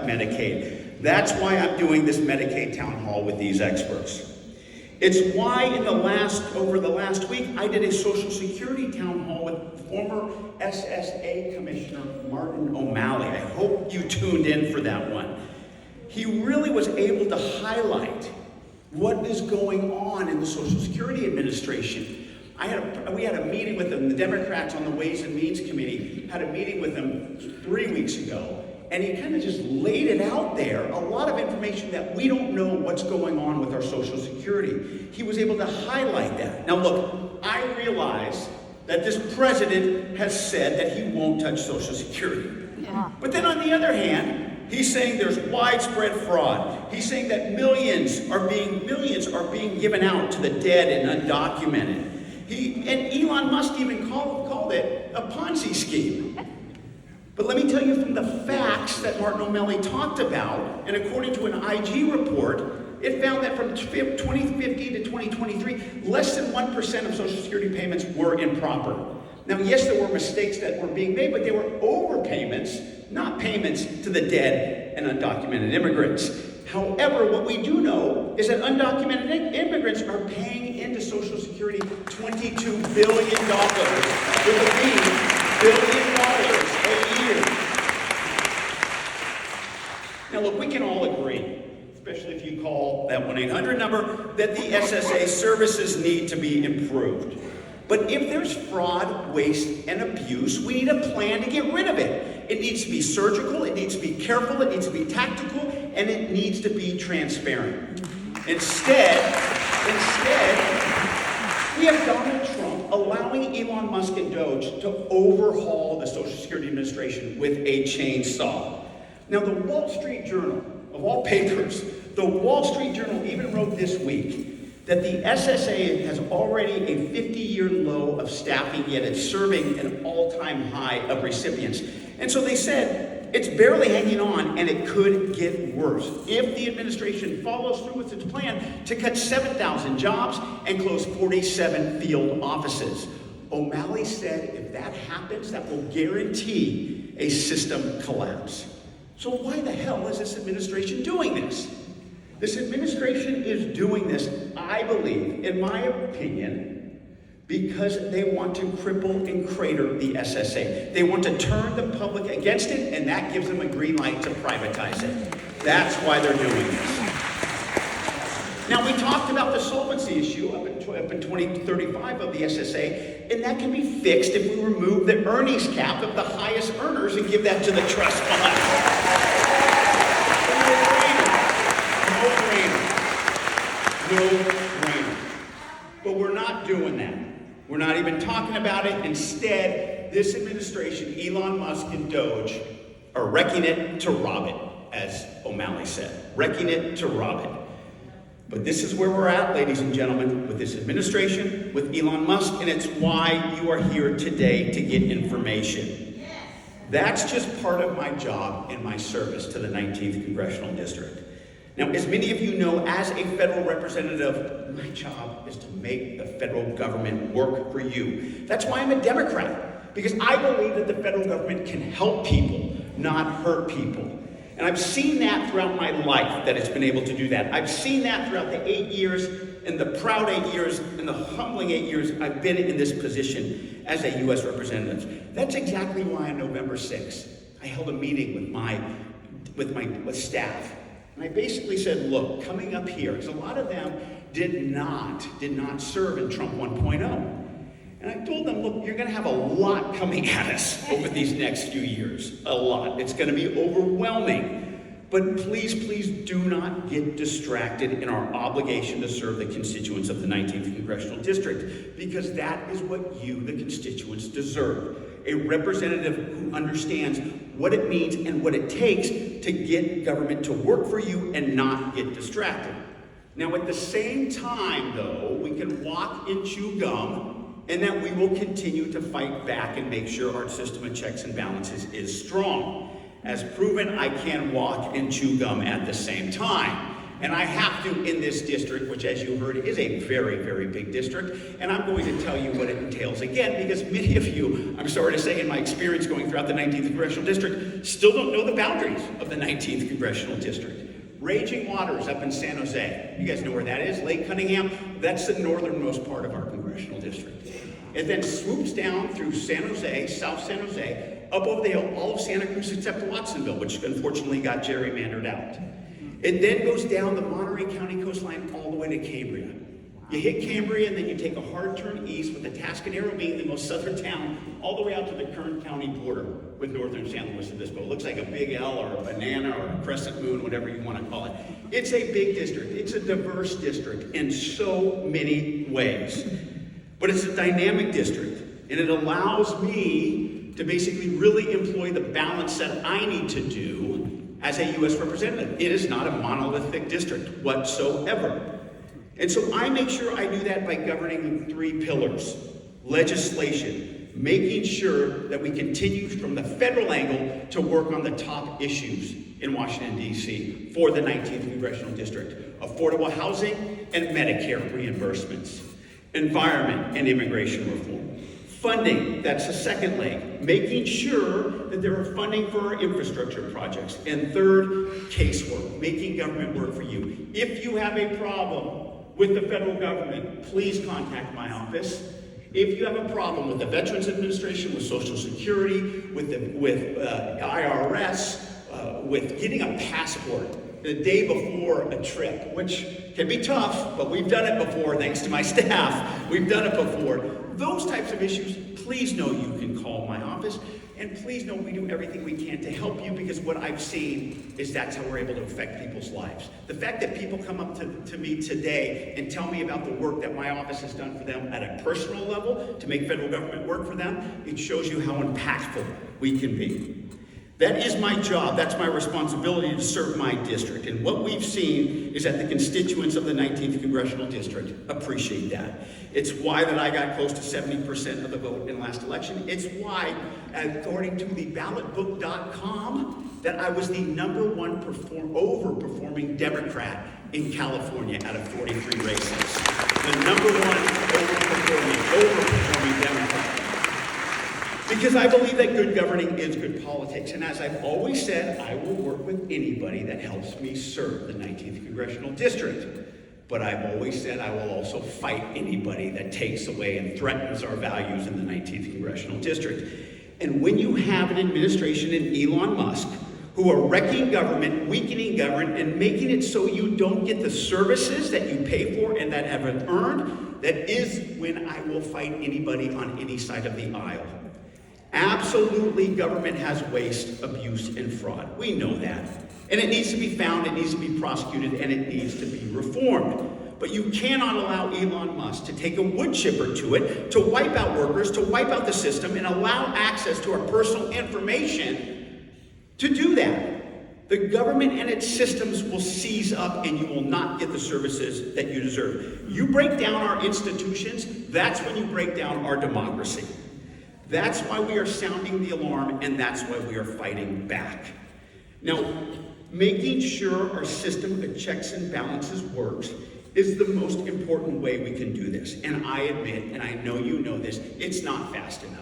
Medicaid. That's why I'm doing this Medicaid town hall with these experts. It's why over the last week, I did a Social Security town hall with former SSA Commissioner Martin O'Malley. I hope you tuned in for that one. He really was able to highlight what is going on in the Social Security Administration. We had a meeting with them, the Democrats on the Ways and Means Committee had a meeting with them 3 weeks ago, and he kind of just laid it out there, a lot of information that we don't know what's going on with our Social Security. He was able to highlight that. Now look, I realize that this president has said that he won't touch Social Security. Yeah. But then on the other hand, he's saying there's widespread fraud. He's saying that millions are being given out to the dead and undocumented. And Elon Musk even called it a Ponzi scheme. But let me tell you from the facts that Martin O'Malley talked about, and according to an IG report, it found that from 2050 to 2023, less than 1% of Social Security payments were improper. Now, yes, there were mistakes that were being made, but they were overpayments, not payments to the dead and undocumented immigrants. However, what we do know is that undocumented immigrants are paying into Social Security $22 billion, with a B, $billion a year. Now look, we can all agree, especially if you call that 1-800 number, that the SSA services need to be improved. But if there's fraud, waste, and abuse, we need a plan to get rid of it. It needs to be surgical, it needs to be careful, it needs to be tactical, and it needs to be transparent. Instead, we have Donald Trump allowing Elon Musk and Doge to overhaul the Social Security Administration with a chainsaw. Now, the Wall Street Journal, of all papers, the Wall Street Journal even wrote this week that the SSA has already a 50-year low of staffing, yet it's serving an all-time high of recipients. And so they said it's barely hanging on, and it could get worse if the administration follows through with its plan to cut 7,000 jobs and close 47 field offices. O'Malley said if that happens, that will guarantee a system collapse. So why the hell is this administration doing this? This administration is doing this, I believe, in my opinion, because they want to cripple and crater the SSA. They want to turn the public against it, and that gives them a green light to privatize it. That's why they're doing this. Now, we talked about the solvency issue up in 2035 of the SSA, and that can be fixed if we remove the earnings cap of the highest earners and give that to the trust fund. No brainer. But we're not doing that. We're not even talking about it. Instead, this administration, Elon Musk and Doge, are wrecking it to rob it, as O'Malley said. Wrecking it to rob it. But this is where we're at, ladies and gentlemen, with this administration, with Elon Musk, and it's why you are here today to get information. That's just part of my job and my service to the 19th Congressional District. Now, as many of you know, as a federal representative, my job is to make the federal government work for you. That's why I'm a Democrat, because I believe that the federal government can help people, not hurt people. And I've seen that throughout my life, that it's been able to do that. I've seen that throughout the 8 years, and the proud 8 years, and the humbling 8 years I've been in this position as a U.S. representative. That's exactly why on November 6th, I held a meeting with staff. And I basically said, look, coming up here, because a lot of them did not serve in Trump 1.0. And I told them, look, you're going to have a lot coming at us over these next few years. A lot. It's going to be overwhelming. But please, please do not get distracted in our obligation to serve the constituents of the 19th Congressional District, because that is what you, the constituents, deserve. A representative who understands what it means and what it takes to get government to work for you and not get distracted. Now, at the same time, though, we can walk and chew gum, and that we will continue to fight back and make sure our system of checks and balances is strong. As proven, I can walk and chew gum at the same time. And I have to in this district, which as you heard is a very, very big district. And I'm going to tell you what it entails again, because many of you, I'm sorry to say, in my experience going throughout the 19th Congressional District, still don't know the boundaries of the 19th Congressional District. Raging Waters up in San Jose. You guys know where that is, Lake Cunningham. That's the northernmost part of our congressional district. It then swoops down through San Jose, South San Jose, up over the hill, all of Santa Cruz except Watsonville, which unfortunately got gerrymandered out. It then goes down the Monterey County coastline all the way to Cambria. You hit Cambria and then you take a hard turn east, with Atascadero being the most southern town, all the way out to the Kern County border with northern San Luis Obispo. It looks like a big L or a banana or a crescent moon, whatever you want to call it. It's a big district. It's a diverse district in so many ways. But it's a dynamic district, and it allows me to basically really employ the balance that I need to do as a U.S. representative. It is not a monolithic district whatsoever. And so I make sure I do that by governing in 3 pillars. Legislation, making sure that we continue from the federal angle to work on the top issues in Washington, D.C. for the 19th Congressional District. Affordable housing and Medicare reimbursements. Environment and immigration reform. Funding, that's the second leg. Making sure that there are funding for our infrastructure projects. And third, casework, making government work for you. If you have a problem with the federal government, please contact my office. If you have a problem with the Veterans Administration, with Social Security, with IRS, with getting a passport the day before a trip, which can be tough, but we've done it before thanks to my staff. We've done it before. Those types of issues, please know you can call my office, and please know we do everything we can to help you, because what I've seen is that's how we're able to affect people's lives. The fact that people come up to me today and tell me about the work that my office has done for them at a personal level to make federal government work for them, it shows you how impactful we can be. That is my job. That's my responsibility to serve my district. And what we've seen is that the constituents of the 19th Congressional District appreciate that. It's why that I got close to 70% of the vote in the last election. It's why, according to the ballotbook.com, that I was the #1 overperforming Democrat in California out of 43 races. The #1 overperforming Democrat. Because I believe that good governing is good politics. And as I've always said, I will work with anybody that helps me serve the 19th Congressional District. But I've always said I will also fight anybody that takes away and threatens our values in the 19th Congressional District. And when you have an administration in Elon Musk who are wrecking government, weakening government, and making it so you don't get the services that you pay for and that have earned, that is when I will fight anybody on any side of the aisle. Absolutely, government has waste, abuse, and fraud. We know that. And it needs to be found, it needs to be prosecuted, and it needs to be reformed. But you cannot allow Elon Musk to take a wood chipper to it, to wipe out workers, to wipe out the system, and allow access to our personal information to do that. The government and its systems will seize up, and you will not get the services that you deserve. You break down our institutions, that's when you break down our democracy. That's why we are sounding the alarm, and that's why we are fighting back. Now, making sure our system of checks and balances works is the most important way we can do this. And I admit, and I know you know this, it's not fast enough.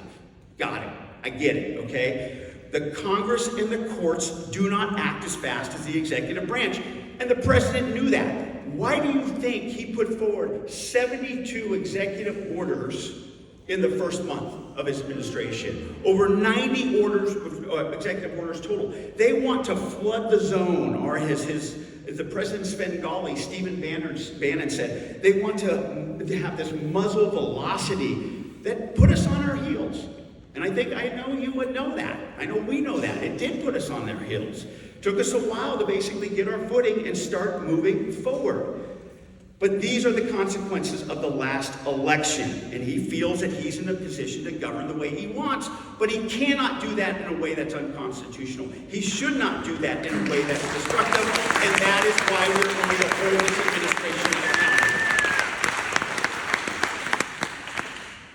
Got it. I get it, okay? The Congress and the courts do not act as fast as the executive branch, and the president knew that. Why do you think he put forward 72 executive orders in the first month of his administration? Over 90 orders, executive orders total. They want to flood the zone, or as the president's Svengali, Stephen Bannon said, they want to have this muzzle velocity that put us on our heels. And I know you would know that. I know we know that. It did put us on our heels. Took us a while to basically get our footing and start moving forward. But these are the consequences of the last election, and he feels that he's in a position to govern the way he wants, but he cannot do that in a way that's unconstitutional. He should not do that in a way that's destructive, and that is why we're going to hold this administration accountable.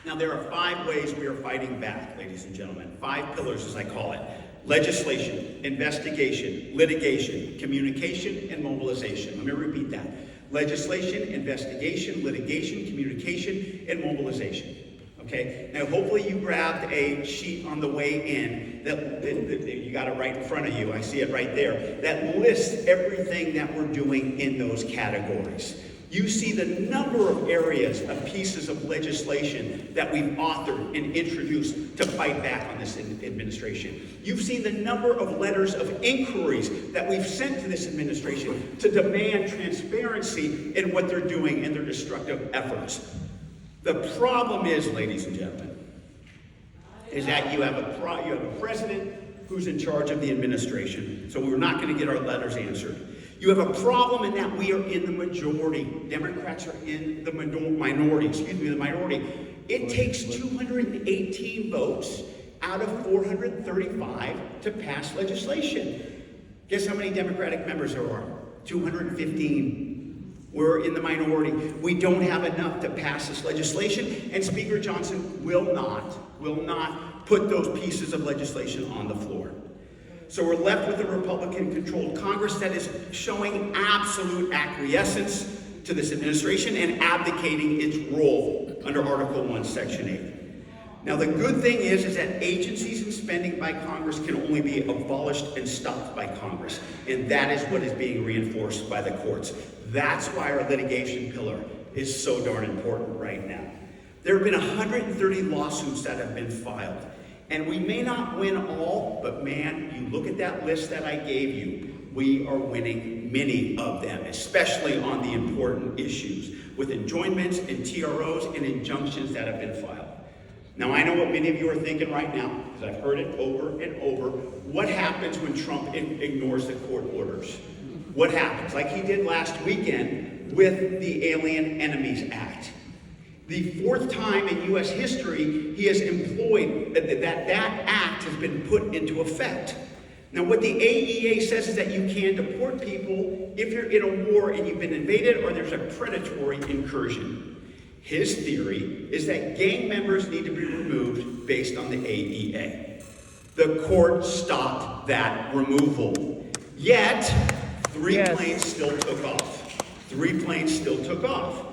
Now, there are 5 ways we are fighting back, ladies and gentlemen. 5 pillars, as I call it. legislation, investigation, litigation, communication, and mobilization. Let me repeat that. Legislation, investigation, litigation, communication, and mobilization. Okay, now hopefully you grabbed a sheet on the way in that you got it right in front of you. I see it right there. That lists everything that we're doing in those categories. You see the number of areas of pieces of legislation that we've authored and introduced to fight back on this administration. You've seen the number of letters of inquiries that we've sent to this administration to demand transparency in what they're doing and their destructive efforts. The problem is, ladies and gentlemen, is that you have a president who's in charge of the administration, so we're not going to get our letters answered. You have a problem in that we are in the majority. Democrats are in the minority. It takes 218 votes out of 435 to pass legislation. Guess how many Democratic members there are? 215. We're in the minority. We don't have enough to pass this legislation, and Speaker Johnson will not put those pieces of legislation on the floor. So we're left with a Republican-controlled Congress that is showing absolute acquiescence to this administration and abdicating its role under Article 1, Section 8. Now, the good thing is that agencies and spending by Congress can only be abolished and stopped by Congress, and that is what is being reinforced by the courts. That's why our litigation pillar is so darn important right now. There have been 130 lawsuits that have been filed. And we may not win all, but man, you look at that list that I gave you, we are winning many of them, especially on the important issues with enjoinments and TROs and injunctions that have been filed. Now, I know what many of you are thinking right now, because I've heard it over and over. What happens when Trump ignores the court orders? What happens? Like he did last weekend with the Alien Enemies Act. The fourth time in U.S. history he has employed that act has been put into effect. Now, what the AEA says is that you can deport people if you're in a war and you've been invaded or there's a predatory incursion. His theory is that gang members need to be removed based on the AEA. The court stopped that removal. Yet, three planes still took off.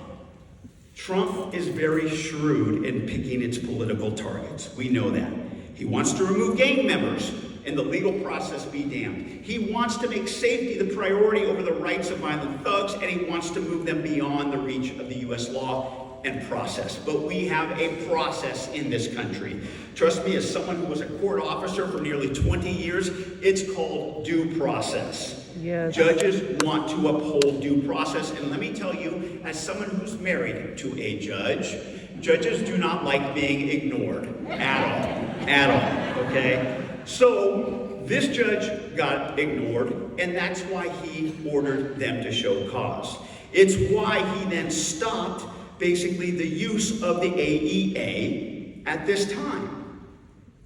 Trump is very shrewd in picking its political targets. We know that. He wants to remove gang members and the legal process be damned. He wants to make safety the priority over the rights of violent thugs, and he wants to move them beyond the reach of the U.S. law and process. But we have a process in this country. Trust me, as someone who was a court officer for nearly 20 years, it's called due process. Yes. Judges want to uphold due process, and let me tell you, as someone who's married to a judge, judges do not like being ignored at all, okay? So this judge got ignored, and that's why he ordered them to show cause. It's why he then stopped basically the use of the AEA at this time.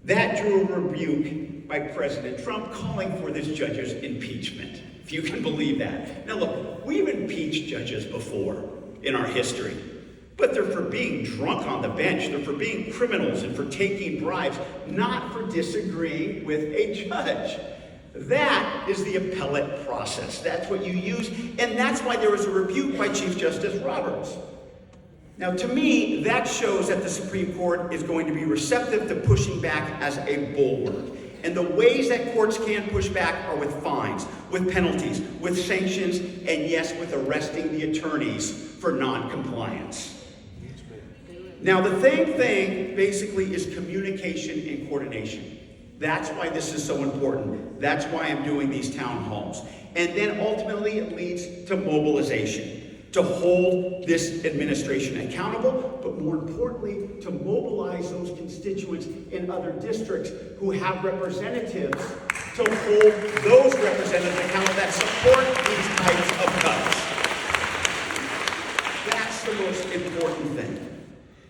That drew a rebuke by President Trump calling for this judge's impeachment, if you can believe that. Now look, we've impeached judges before in our history, but they're for being drunk on the bench, they're for being criminals and for taking bribes, not for disagreeing with a judge. That is the appellate process. That's what you use, and that's why there was a rebuke by Chief Justice Roberts. Now, to me, that shows that the Supreme Court is going to be receptive to pushing back as a bulwark. And the ways that courts can push back are with fines, with penalties, with sanctions, and yes, with arresting the attorneys for non-compliance. Now, the same thing basically is communication and coordination. That's why this is so important. That's why I'm doing these town halls. And then ultimately it leads to mobilization, to hold this administration accountable, but more importantly, to mobilize those constituents in other districts who have representatives to hold those representatives accountable that support these types of cuts. That's the most important thing.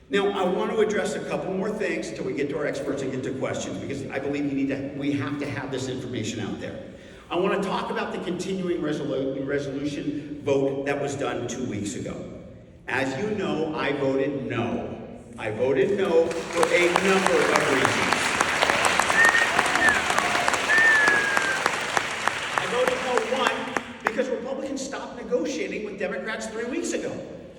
Now, I want to address a couple more things until we get to our experts and get to questions, because I believe we have to have this information out there. I want to talk about the continuing resolution vote that was done 2 weeks ago. As you know, I voted no. I voted no for a number of reasons. because Republicans stopped negotiating with Democrats 3 weeks ago.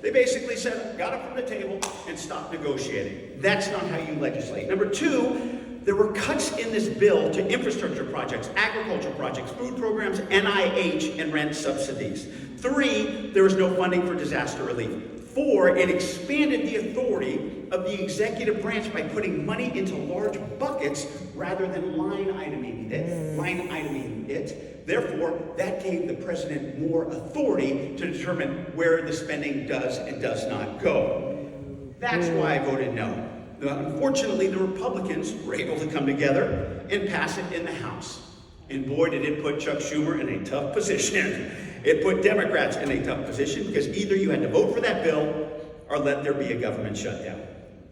They basically said, got it from the table and stopped negotiating. That's not how you legislate. Number two, there were cuts in this bill to infrastructure projects, agriculture projects, food programs, NIH, and rent subsidies. 3, there was no funding for disaster relief. 4, it expanded the authority of the executive branch by putting money into large buckets rather than line iteming it. Therefore, that gave the president more authority to determine where the spending does and does not go. That's why I voted no. Unfortunately, the Republicans were able to come together and pass it in the House. And boy, did it put Chuck Schumer in a tough position. It put Democrats in a tough position because either you had to vote for that bill or let there be a government shutdown.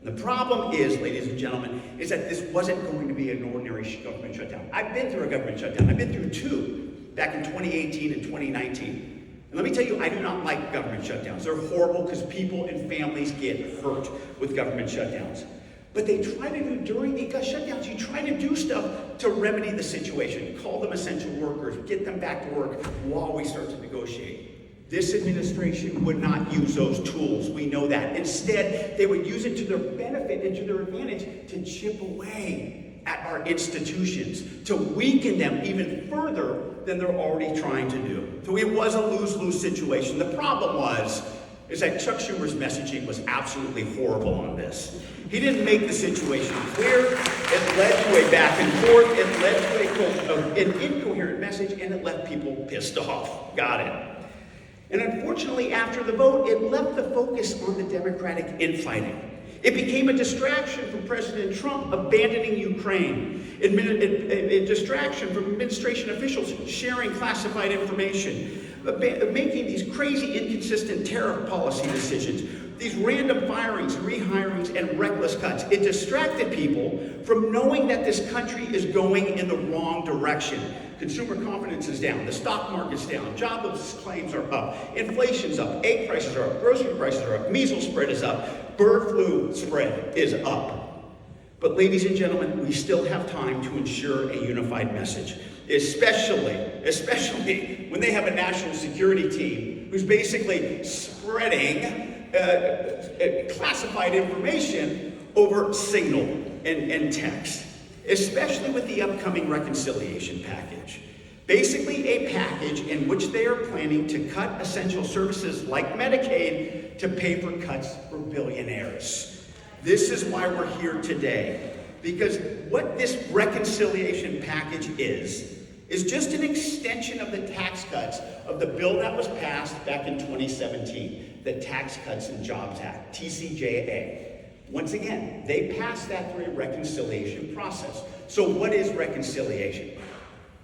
The problem is, ladies and gentlemen, is that this wasn't going to be an ordinary government shutdown. I've been through a government shutdown. I've been through 2 back in 2018 and 2019. And let me tell you, I do not like government shutdowns. They're horrible because people and families get hurt with government shutdowns. But they try to do, during the shutdowns, you try to do stuff to remedy the situation. Call them essential workers, get them back to work while we start to negotiate. This administration would not use those tools, we know that. Instead, they would use it to their benefit and to their advantage to chip away at our institutions, to weaken them even further than they're already trying to do. So it was a lose-lose situation. The problem is that Chuck Schumer's messaging was absolutely horrible on this. He didn't make the situation clear. It led to a back and forth. It led to an incoherent message, and it left people pissed off. Got it. And unfortunately, after the vote, it left the focus on the Democratic infighting. It became a distraction from President Trump abandoning Ukraine, a distraction from administration officials sharing classified information, making these crazy, inconsistent tariff policy decisions, these random firings, rehirings, and reckless cuts. It distracted people from knowing that this country is going in the wrong direction. Consumer confidence is down, the stock market's down, jobless claims are up, inflation's up, egg prices are up, grocery prices are up, measles spread is up, bird flu spread is up. But ladies and gentlemen, we still have time to ensure a unified message, especially when they have a national security team who's basically spreading classified information over Signal and text, especially with the upcoming reconciliation package. Basically a package in which they are planning to cut essential services like Medicaid to pay for cuts for billionaires. This is why we're here today, because what this reconciliation package is just an extension of the tax cuts of the bill that was passed back in 2017, the Tax Cuts and Jobs Act, TCJA. Once again, they passed that through a reconciliation process. So what is reconciliation?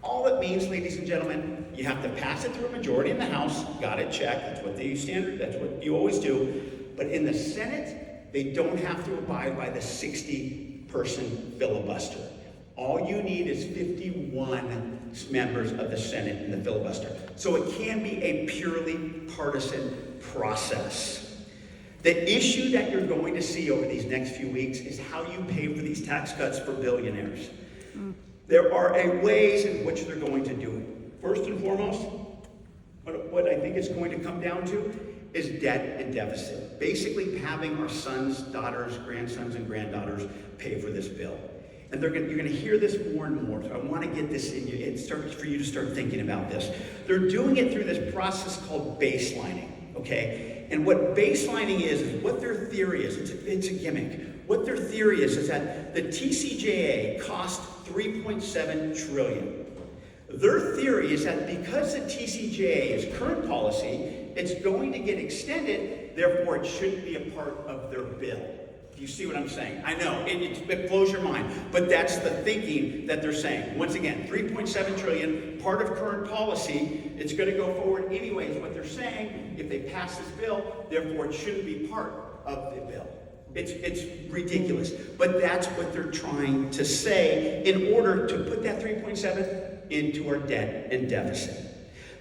All it means, ladies and gentlemen, you have to pass it through a majority in the House, got it, check, that's what they standard, that's what you always do. But in the Senate, they don't have to abide by the 60-person filibuster. All you need is 51 members of the Senate in the filibuster. So it can be a purely partisan process. The issue that you're going to see over these next few weeks is how you pay for these tax cuts for billionaires. There are ways in which they're going to do it. First and foremost, what I think it's going to come down to is debt and deficit. Basically having our sons, daughters, grandsons, and granddaughters pay for this bill. And you're going to hear this more and more. So I want to get this in you. It starts for you to start thinking about this. They're doing it through this process called baselining, okay? And what baselining is what their theory is. It's a gimmick. What their theory is that the TCJA cost $3.7 trillion. Their theory is that because the TCJA is current policy, it's going to get extended, therefore it shouldn't be a part of their bill. You see what I'm saying? I know, it blows your mind, but that's the thinking that they're saying. Once again, $3.7 trillion, part of current policy, it's going to go forward anyways. What they're saying, if they pass this bill, therefore it shouldn't be part of the bill. It's ridiculous, but that's what they're trying to say in order to put that 3.7 into our debt and deficit.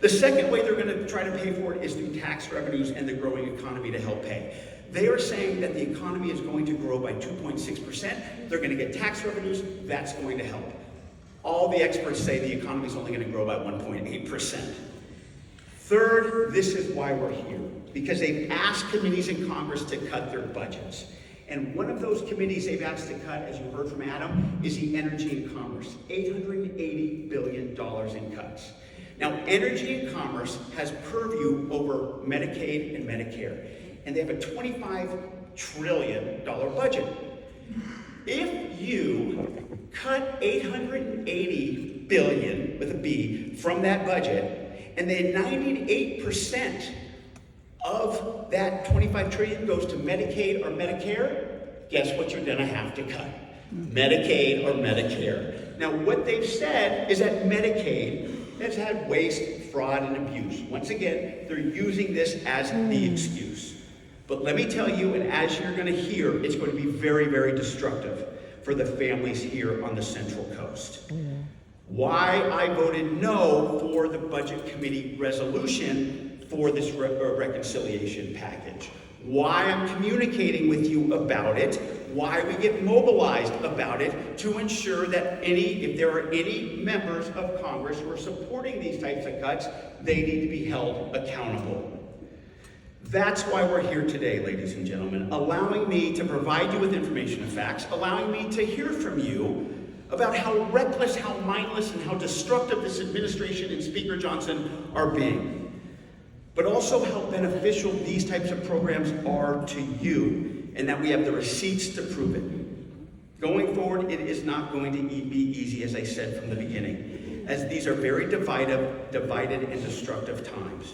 The second way they're going to try to pay for it is through tax revenues and the growing economy to help pay. They are saying that the economy is going to grow by 2.6%. They're going to get tax revenues. That's going to help. All the experts say the economy is only going to grow by 1.8%. Third, this is why we're here, because they've asked committees in Congress to cut their budgets. And one of those committees they've asked to cut, as you heard from Adam, is the Energy and Commerce, $880 billion in cuts. Now, Energy and Commerce has purview over Medicaid and Medicare, and they have a $25 trillion budget. If you cut $880 billion, with a B, from that budget, and then 98% of that $25 trillion goes to Medicaid or Medicare, guess what you're gonna have to cut? Medicaid or Medicare. Now, what they've said is that Medicaid has had waste, fraud, and abuse. Once again, they're using this as the excuse. But let me tell you, and as you're gonna hear, it's going to be very, very destructive for the families here on the Central Coast. Why I voted no for the Budget Committee resolution for this reconciliation package. Why I'm communicating with you about it. Why we get mobilized about it to ensure that if there are any members of Congress who are supporting these types of cuts, they need to be held accountable. That's why we're here today, ladies and gentlemen, allowing me to provide you with information and facts, allowing me to hear from you about how reckless, how mindless, and how destructive this administration and Speaker Johnson are being, but also how beneficial these types of programs are to you, and that we have the receipts to prove it. Going forward, it is not going to be easy, as I said from the beginning, as these are very divided and destructive times.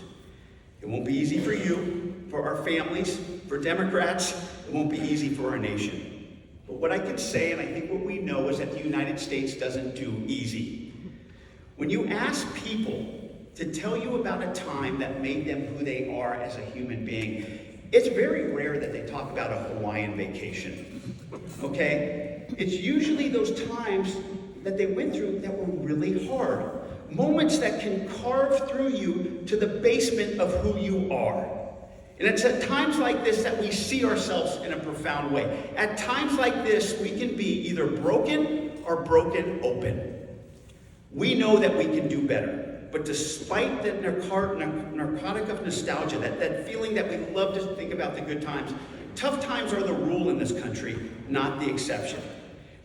It won't be easy for you, for our families, for Democrats. It won't be easy for our nation. But what I can say, and I think what we know, is that the United States doesn't do easy. When you ask people to tell you about a time that made them who they are as a human being, it's very rare that they talk about a Hawaiian vacation, okay? It's usually those times that they went through that were really hard. Moments that can carve through you to the basement of who you are. And it's at times like this that we see ourselves in a profound way. At times like this, we can be either broken or broken open. We know that we can do better. But despite that narcotic of nostalgia, that feeling that we love to think about the good times, tough times are the rule in this country, not the exception.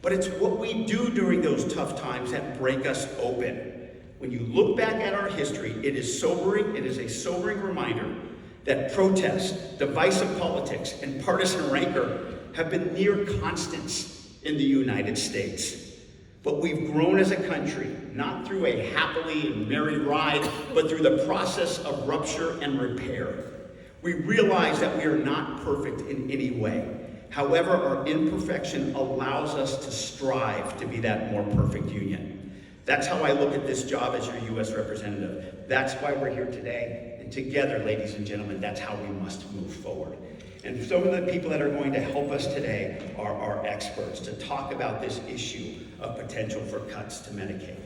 But it's what we do during those tough times that break us open. When you look back at our history, it is sobering. It is a sobering reminder that protest, divisive politics, and partisan rancor have been near constants in the United States. But we've grown as a country, not through a happily and merry ride, but through the process of rupture and repair. We realize that we are not perfect in any way. However, our imperfection allows us to strive to be that more perfect union. That's how I look at this job as your U.S. representative. That's why we're here today. And together, ladies and gentlemen, that's how we must move forward. And some of the people that are going to help us today are our experts to talk about this issue of potential for cuts to Medicaid.